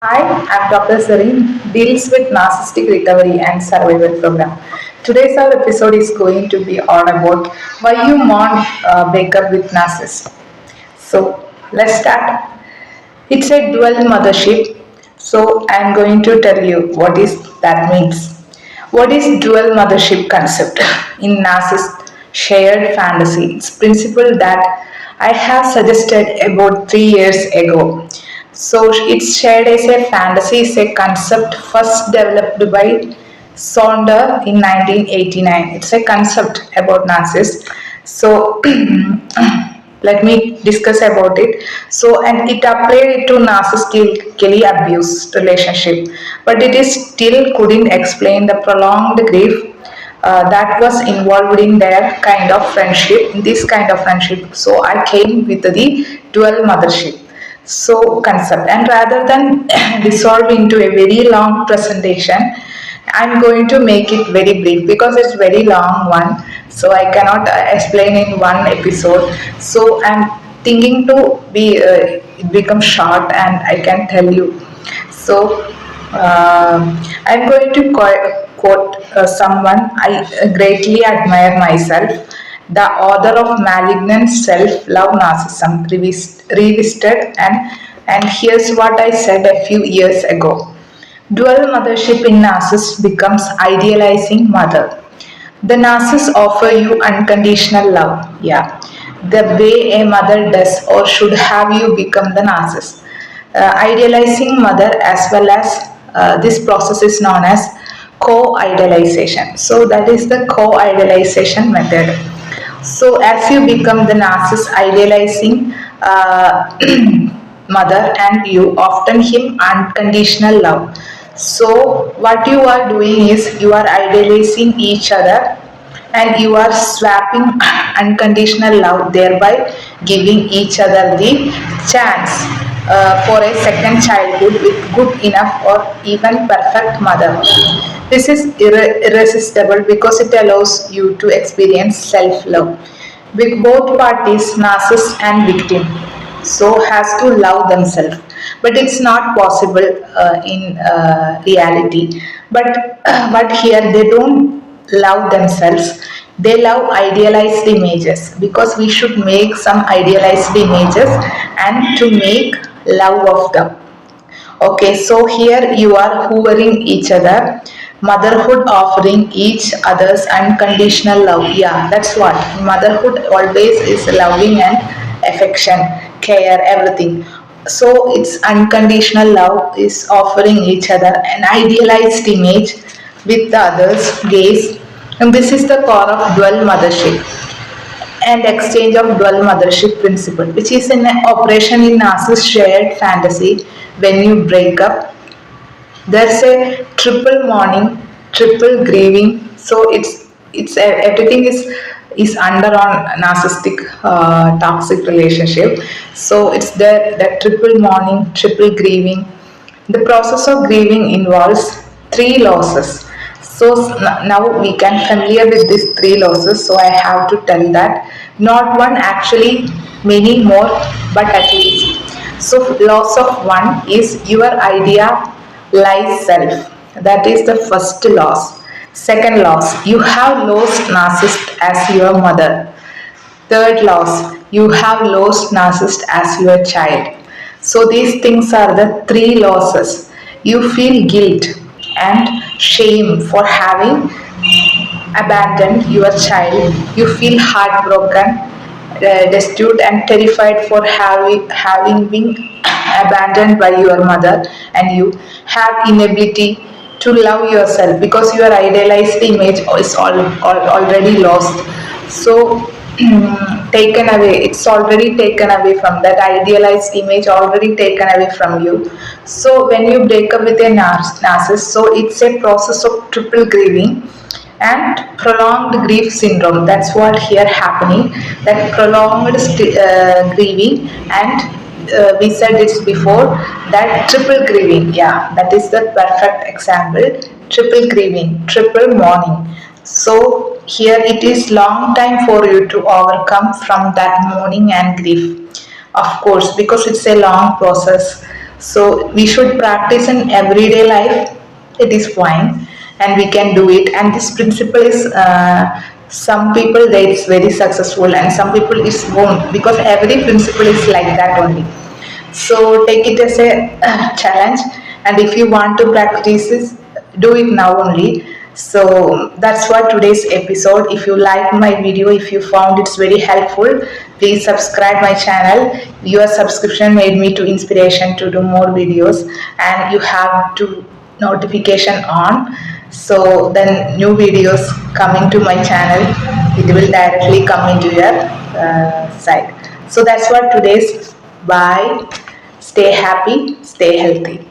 Hi, I'm Dr. Zareen, deals with narcissistic recovery and survival program. Today's our episode is going to be all about why you mourn breakup with narcissist. So let's start. It's a dual mothership. So I'm going to tell you what is that means. What is dual mothership concept in narcissist shared fantasy? It's principle that I have suggested about 3 years ago. So it's shared as a fantasy is a concept first developed by Sonder in 1989. It's a concept about narcissists. So let me discuss about it. So and it applied to narcissistically abused relationship, but it is still couldn't explain the prolonged grief that was involved in their kind of friendship, this kind of friendship. So I came with the dual mothership so concept, and rather than dissolve into a very long presentation, I'm going to make it very brief because it's very long one, so I cannot explain in one episode. So I'm thinking to be it become short and I can tell you. So I'm going to quote someone I greatly admire myself, the author of Malignant Self-Love Narcissism Revisited, and here's what I said a few years ago. Dual mothership in narcissist becomes idealizing mother. The narcissist offer you unconditional love, yeah, the way a mother does or should have you become the narcissist. Idealizing mother as well as this process is known as co-idealization. So that is the co-idealization method. So as you become the narcissist idealizing mother and you often him unconditional love. So what you are doing is you are idealizing each other and you are swapping unconditional love, thereby giving each other the chance for a second childhood with good enough or even perfect mother. This is irresistible because it allows you to experience self-love with both parties, narcissist and victim. So has to love themselves, but it's not possible in reality. But here they don't love themselves, they love idealized images, because we should make some idealized images and to make love of them. Okay, so here you are hoovering each other, motherhood offering each other's unconditional love. Yeah, that's what motherhood always is, loving and affection, care, everything. So it's unconditional love is offering each other an idealized image with the other's gaze, and this is the core of dual mothership and exchange of dual mothership principle, which is an operation in narcissist shared fantasy. When you break up, there's a triple mourning, triple grieving. So it's everything is under on narcissistic toxic relationship. So it's the triple mourning, triple grieving. The process of grieving involves three losses. So now we can familiar with these three losses. So I have to tell that not one, actually many more, but at least. So loss of one is your idea lies self. That is the first loss. Second loss, you have lost narcissist as your mother. Third loss, you have lost narcissist as your child. So these things are the three losses. You feel guilt and shame for having abandoned your child. You feel heartbroken, destitute and terrified for having been abandoned by your mother, and you have inability to love yourself because your idealized image is already lost. So taken away, it's already taken away from that idealized image, already taken away from you. So when you break up with a narcissist, so it's a process of triple grieving and prolonged grief syndrome. That's what here happening, that prolonged grieving, and we said this before, that triple grieving. Yeah, that is the perfect example. Triple grieving, triple mourning. So here it is long time for you to overcome from that mourning and grief, of course, because it's a long process. So we should practice in everyday life. It is fine, and we can do it. And this principle is some people they it's very successful, and some people is won't, because every principle is like that only. So take it as a challenge, and if you want to practice this, do it now only. So that's what today's episode. If you like my video, if you found it's very helpful, please subscribe my channel. Your subscription made me to inspiration to do more videos, and you have to notification on, so then new videos coming to my channel, it will directly come into your site. So that's what today's. Bye. Stay happy, stay healthy.